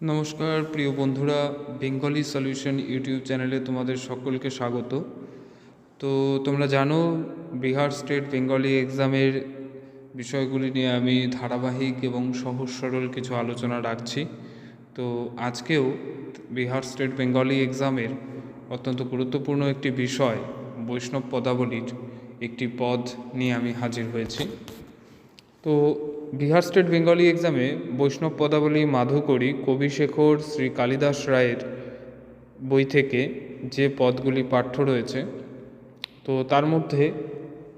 নমস্কার প্রিয় বন্ধুরা, বেঙ্গলি সলিউশন ইউটিউব চ্যানেলে তোমাদের সকলকে স্বাগত। তো তোমরা জানো বিহার স্টেট বেঙ্গলি এক্সামের বিষয়গুলি নিয়ে আমি ধারাবাহিক এবং সহজ সরল কিছু আলোচনা রাখছি। তো আজকেও বিহার স্টেট বেঙ্গলি এক্সামের অত্যন্ত গুরুত্বপূর্ণ একটি বিষয় বৈষ্ণব পদাবলীর একটি পদ নিয়ে আমি হাজির হয়েছি। তো বিহার স্টেট বেঙ্গলি এক্সামে বৈষ্ণব পদাবলী মাধুকরী কবিশেখর শ্রী কালিদাস রায়ের বই থেকে যে পদগুলি পাঠ্য রয়েছে, তো তার মধ্যে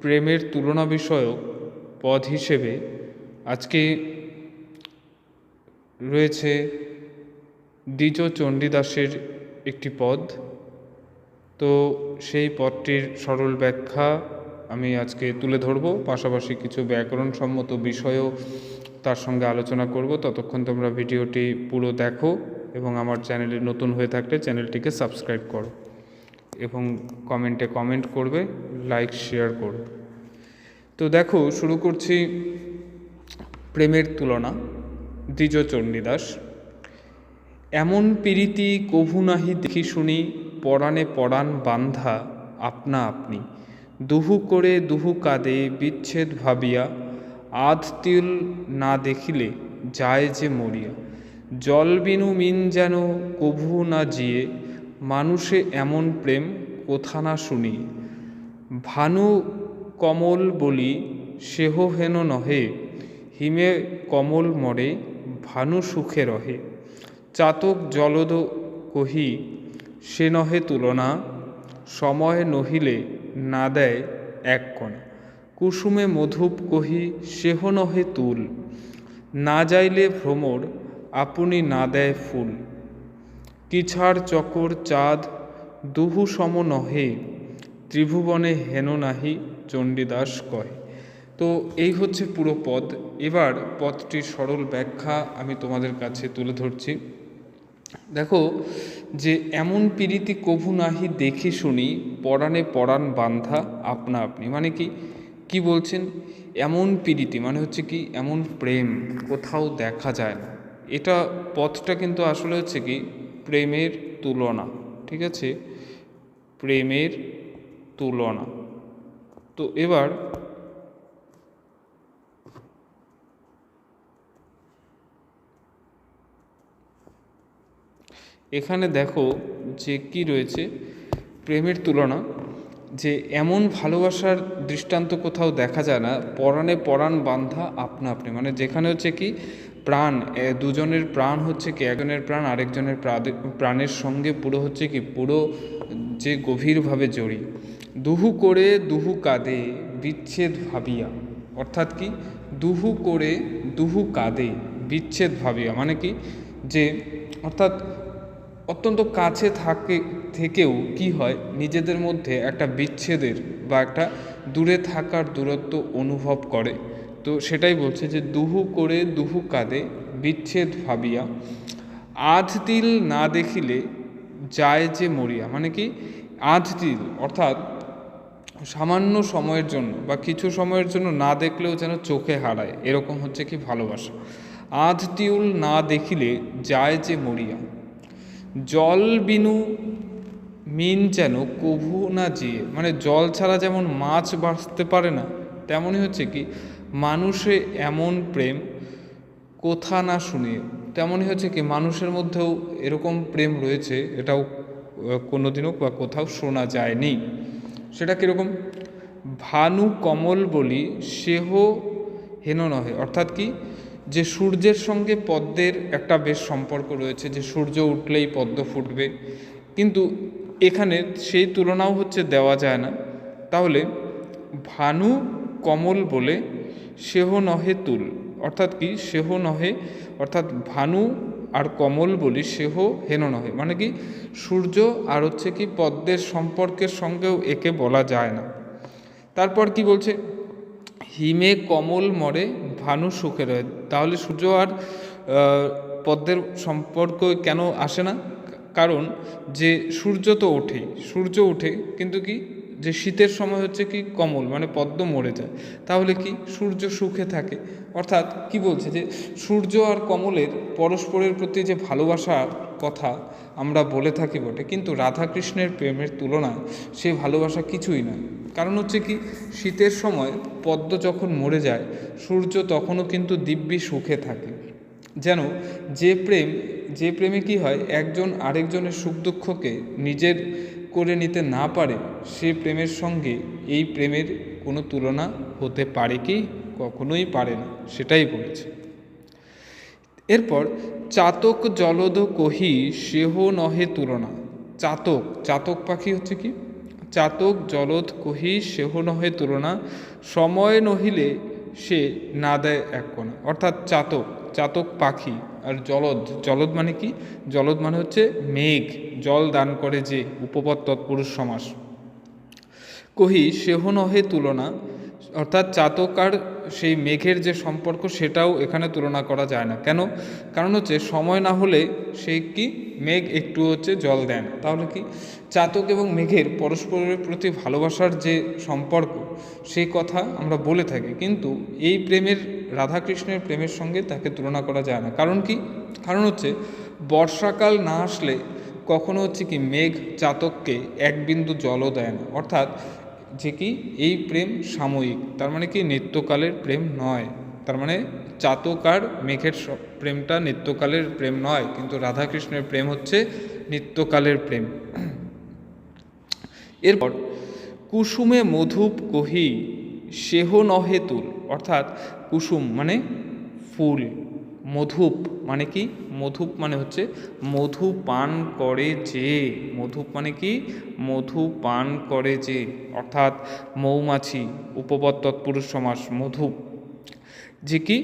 প্রেমের তুলনা বিষয়ক পদ হিসেবে আজকে রয়েছে দ্বিজ চণ্ডীদাসের একটি পদ। তো সেই পদটির সরল ব্যাখ্যা আমি আজকে তুলে ধরব, পাশাপাশি কিছু ব্যাকরণসম্মত বিষয়ও তার সঙ্গে আলোচনা করব। ততক্ষণ তোমরা ভিডিওটি পুরো দেখো এবং আমার চ্যানেলে নতুন হয়ে থাকলে চ্যানেলটিকে সাবস্ক্রাইব করো এবং কমেন্টে কমেন্ট করবে, লাইক শেয়ার করো। তো দেখো, শুরু করছি প্রেমের তুলনা। দ্বিজ চণ্ডীদাস। এমন প্রীতি কভু নাহি দেখি শুনি, পরাণে পরাণ বান্ধা আপনা আপনি। দুহু করে দুহু কাঁদে বিচ্ছেদ ভাবিয়া, আধ তিল না দেখিলে যায় যে মরিয়া। জল বিনু মিন যেন কভু না জিয়ে, মানুষে এমন প্রেম কোথা না শুনি। ভানু কমল বলি সেহ হেন নহে, হিমে কমল মরে ভানু সুখে রহে। চাতক জলদ কহি সে নহে তুলনা, সময় নহিলে না দেয় এক কণা। কুসুমে মধুপ কহি সেহ নহে তুল, না যাইলে ভ্রমর আপনি না দেয় ফুল। কিছার চকর চাঁদ দুহু সম নহে, ত্রিভুবনে হেন নাহি চণ্ডীদাস কহে। তো এই হচ্ছে পুরো পদ। এবার পদটির সরল ব্যাখ্যা আমি তোমাদের কাছে তুলে ধরছি। দেখো, যে এমন প্রীতি কভু নাহি দেখি শুনি, পরাণে পরাণ বান্ধা আপনা আপনি, মানে কি বলছেন? এমন প্রীতি মানে হচ্ছে কি, এমন প্রেম কোথাও দেখা যায় না। এটা পথটা কিন্তু আসলে হচ্ছে কি প্রেমের তুলনা, ঠিক আছে, প্রেমের তুলনা। তো এবার এখানে দেখো যে কি রয়েছে, প্রেমের তুলনা, যে এমন ভালোবাসার দৃষ্টান্ত কোথাও দেখা যায় না, পরাণে পরাণ বান্ধা আপনা আপনি, মানে যেখানে হচ্ছে কি প্রাণ, দুজনের প্রাণ হচ্ছে কি একজনের প্রাণ আরেকজনের প্রাণের সঙ্গে পুরো হচ্ছে কি পুরো যে গভীরভাবে জড়িয়ে। দুহু করে দুহু কাঁদে বিচ্ছেদ ভাবিয়া, অর্থাৎ কি দুহু করে দুহু কাঁদে বিচ্ছেদ ভাবিয়া, মানে কি যে অর্থাৎ অত্যন্ত কাছে থেকেও কি হয়, নিজেদের মধ্যে একটা বিচ্ছেদের বা একটা দূরে থাকার দূরত্ব অনুভব করে। তো সেটাই বলছে যে দুহু করে দুহু কাঁদে বিচ্ছেদ ভাবিয়া, আধ তিল না দেখিলে যায় যে মরিয়া, মানে কি আধ তিল অর্থাৎ সামান্য সময়ের জন্য বা কিছু সময়ের জন্য না দেখলেও যেন চোখে হারায়, এরকম হচ্ছে কি ভালোবাসা। আধ তিউল না দেখিলে যায় যে মরিয়া। জল বিনু মিন যেন কভু না জিয়ে, মানে জল ছাড়া যেমন মাছ বাঁচতে পারে না, তেমনই হচ্ছে কি মানুষে এমন প্রেম কোথা না শুনিয়ে, তেমনই হচ্ছে কি মানুষের মধ্যেও এরকম প্রেম রয়েছে, এটাও কোনোদিনও বা কোথাও শোনা যায়নি। সেটা কীরকম? ভানু কমল বলি সেহ হেন নহে, অর্থাৎ কি যে সূর্যের সঙ্গে পদ্মের একটা বেশ সম্পর্ক রয়েছে, যে সূর্য উঠলেই পদ্ম ফুটবে, কিন্তু এখানে সেই তুলনাও হচ্ছে দেওয়া যায় না। তাহলে ভানু কমল বলে সেহ নহে তুল, অর্থাৎ কি সেহ নহে, অর্থাৎ ভানু আর কমল বলি সেহ হেন নহে, মানে কি সূর্য আর হচ্ছে কি পদ্মের সম্পর্কের সঙ্গেও একে বলা যায় না। তারপর কি বলছে, হিমে কমল মরে ভানু সুখে রহে। তাহলে সূর্য আর পদ্মের সম্পর্ক কেন আসে না? কারণ যে সূর্য তো ওঠেই, সূর্য ওঠে, কিন্তু কি যে শীতের সময় হচ্ছে কি কমল মানে পদ্ম মরে যায়, তাহলে কি সূর্য সুখে থাকে। অর্থাৎ কি বলছে যে সূর্য আর কমলের পরস্পরের প্রতি যে ভালোবাসার কথা আমরা বলে থাকি বটে, কিন্তু রাধাকৃষ্ণের প্রেমের তুলনায় সে ভালোবাসা কিছুই নয়। কারণ হচ্ছে কি শীতের সময় পদ্ম যখন মরে যায় সূর্য তখনও কিন্তু দিব্যি সুখে থাকে। যেন যে প্রেমে কি হয় একজন আরেকজনের সুখ দুঃখকে নিজের করে নিতে না পারে, সে প্রেমের সঙ্গে এই প্রেমের কোনো তুলনা হতে পারে কি? কখনোই পারে না, সেটাই বলেছে। এরপর চাতক জলদ কহি সেহ নহে তুলনা। চাতক পাখি হচ্ছে কি চাতক জলদ কহি সেহ নহে তুলনা, সময় নহিলে সে না দেয় এক কোণা। অর্থাৎ চাতক পাখি আর জলদ মানে কি? জলদ মানে হচ্ছে মেঘ, জল দান করে যে, উপপদ তৎপুরুষ সমাস। কহি সেহ নহে তুলনা, অর্থাৎ চাতক আর সেই মেঘের যে সম্পর্ক সেটাও এখানে তুলনা করা যায় না। কেন? কারণ হচ্ছে সময় না হলে সে কি মেঘ একটু হচ্ছে জল দেন। তাহলে কি চাতক এবং মেঘের পরস্পরের প্রতি ভালোবাসার যে সম্পর্ক সেই কথা আমরা বলে থাকি, কিন্তু এই প্রেমের রাধাকৃষ্ণের প্রেমের সঙ্গে তাকে তুলনা করা যায় না। কারণ কি? কারণ হচ্ছে বর্ষাকাল না আসলে কখনো হচ্ছে কি মেঘ চাতককে এক বিন্দু জলও দেয় না। অর্থাৎ যে কি এই প্রেম সাময়িক, তার মানে কি নিত্যকালের প্রেম নয়। তার মানে চাতক আর মেঘের প্রেমটা নিত্যকালের প্রেম নয়, কিন্তু রাধাকৃষ্ণের প্রেম হচ্ছে নিত্যকালের প্রেম। এরপর কুসুমে মধুপ কহি সেহ নহে তুল। অর্থাৎ কুসুম মানে ফুল, মধুপ মানে কি? মধুপ মানে হচ্ছে মধু পান করে যে। মধুপ মানে কি? মধু পান করে যে, অর্থাৎ মৌমাছি, উপপদ তৎপুরুষ সমাস মধুপ। যে কি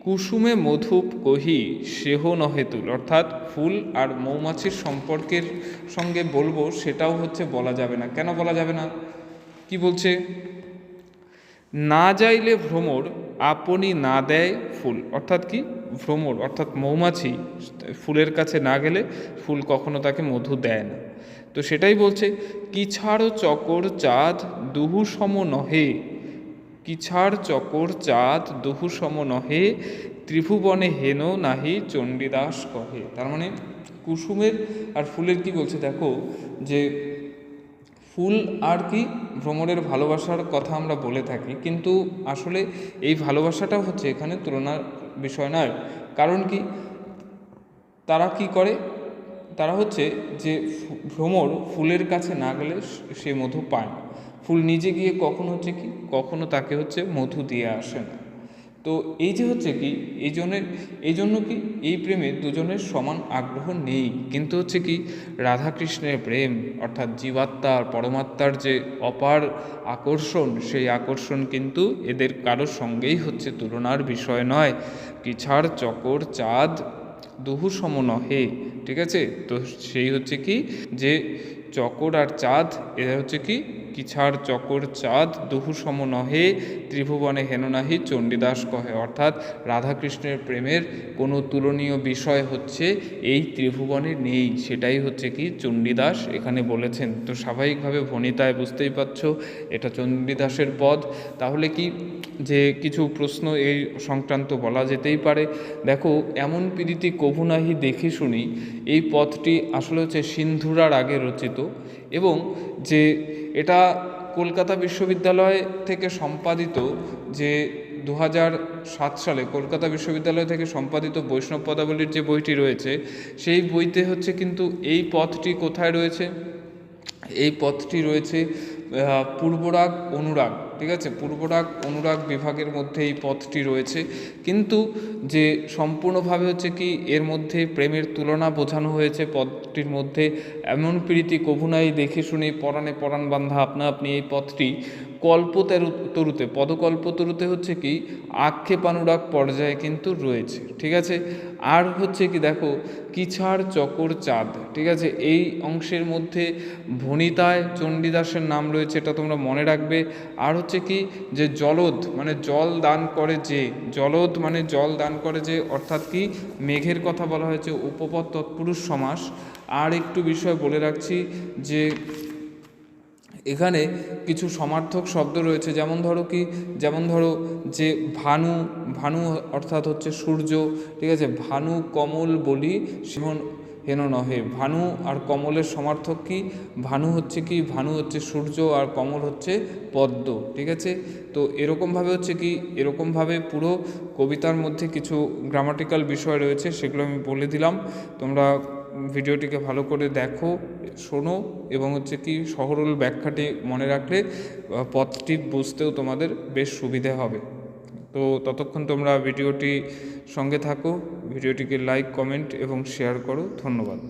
কুসুমে মধুপ কহি সেহ নহে তুল, অর্থাৎ ফুল আর মৌমাছির সম্পর্কের সঙ্গে বলবো সেটাও হচ্ছে বলা যাবে না। কেন বলা যাবে না? কি বলছে? না যাইলে ভ্রমর আপনি না দেয় ফুল। অর্থাৎ কি ভ্রমর অর্থাৎ মৌমাছি ফুলের কাছে না গেলে ফুল কখনো তাকে মধু দেয় না। তো সেটাই বলছে, কিছাড় চকর চাঁদ দুহু সম নহে। কিছাড় চকর চাঁদ দুহু সম নহে, ত্রিভুবনে হেন নাহি চণ্ডীদাস কহে। তার মানে কুসুমের আর ফুলের কি বলছে দেখো, যে ফুল আর কি ভ্রমরের ভালোবাসার কথা আমরা বলে থাকি, কিন্তু আসলে এই ভালোবাসাটাও হচ্ছে এখানে তুলনার বিষয় নয়। কারণ কি তারা কি করে? তারা হচ্ছে যে ভ্রমর ফুলের কাছে না গেলে সে মধু পায় না। ফুল নিজে গিয়ে কখনো হচ্ছে কি কখনো তাকে হচ্ছে মধু দিয়ে আসে না। তো এই যে হচ্ছে কি এই জন্য কি এই প্রেমে দুজনের সমান আগ্রহ নেই, কিন্তু হচ্ছে কি রাধাকৃষ্ণের প্রেম অর্থাৎ জীবাত্মার পরমাত্মার যে অপার আকর্ষণ, সেই আকর্ষণ কিন্তু এদের কারোর সঙ্গেই হচ্ছে তুলনার বিষয় নয়। কিছাড় চকর চাঁদ দুহু সম নহে। ঠিক আছে, তো সেই হচ্ছে কি যে চকর আর চাঁদ এরা হচ্ছে কি কিছাড় চকর চাঁদ দুহু সম নহে, ত্রিভুবনে হেন নাহি চণ্ডীদাস কহে। অর্থাৎ রাধাকৃষ্ণের প্রেমের কোনো তুলনীয় বিষয় হচ্ছে এই ত্রিভুবনে নেই, সেটাই হচ্ছে কি চণ্ডীদাস এখানে বলেছেন। তো স্বাভাবিকভাবে ভণিতায় বুঝতেই পারছো এটা চণ্ডীদাসের পদ। তাহলে কি যে কিছু প্রশ্ন এই সংক্রান্ত বলা যেতেই পারে। দেখো, এমন পীড়িতি কভু নাহি দেখি শুনি, এই পদটি আসলে হচ্ছে সিন্ধুরার আগে রচিত, এবং যে এটা কলকাতা বিশ্ববিদ্যালয় থেকে সম্পাদিত, যে 2007 সালে কলকাতা বিশ্ববিদ্যালয় থেকে সম্পাদিত বৈষ্ণব পদাবলীর যে বইটি রয়েছে, সেই বইতে হচ্ছে কিন্তু এই পথটি কোথায় রয়েছে? এই পথটি রয়েছে পূর্বরাগ অনুরাগ। ঠিক আছে, পূর্বরাগ অনুরাগ বিভাগের মধ্যে এই পথটি রয়েছে, কিন্তু যে সম্পূর্ণভাবে হচ্ছে কি এর মধ্যে প্রেমের তুলনা বোঝানো হয়েছে পদটির মধ্যে। এমন প্রীতি কভু নাই দেখে শুনে পরাণে পরাণ বান্ধা আপনা আপনি, এই পথটি কল্পতরুতে পদকল্পতরুতে হচ্ছে কি আক্ষেপানুরাগ পর্যায়ে কিন্তু রয়েছে। ঠিক আছে, আর হচ্ছে কি দেখো কিছাড় চকর চাঁদ, ঠিক আছে, এই অংশের মধ্যে ভণিতায় চণ্ডীদাসের নাম রয়েছে, এটা তোমরা মনে রাখবে। আর হচ্ছে কি যে জলদ মানে জল দান করে যে, জলদ মানে জল দান করে যে, অর্থাৎ কি মেঘের কথা বলা হয়েছে, উপপদ তৎপুরুষ সমাস। আর একটু বিষয় বলে রাখছি যে এখানে কিছু সমার্থক শব্দ রয়েছে, যেমন ধরো যে ভানু, ভানু অর্থাৎ হচ্ছে সূর্য, ঠিক আছে। ভানু কমল বলি সিংহ হেন নহে। ভানু আর কমলের সমার্থক কি? ভানু হচ্ছে কি? ভানু হচ্ছে সূর্য আর কমল হচ্ছে পদ্ম, ঠিক আছে। তো এরকমভাবে হচ্ছে কি, এরকমভাবে পুরো কবিতার মধ্যে কিছু গ্রামাটিক্যাল বিষয় রয়েছে, সেগুলো আমি বলে দিলাম। তোমরা ভিডিওটিকে ভালো করে দেখো, শোনো, এবং হচ্ছে কি সহরল ব্যাখ্যাটি মনে রাখলে পথটি বুঝতেও তোমাদের বেশ সুবিধে হবে। তো ততক্ষণ তোমরা ভিডিওটি সঙ্গে থাকো, ভিডিওটিকে লাইক, কমেন্ট এবং শেয়ার করো। ধন্যবাদ।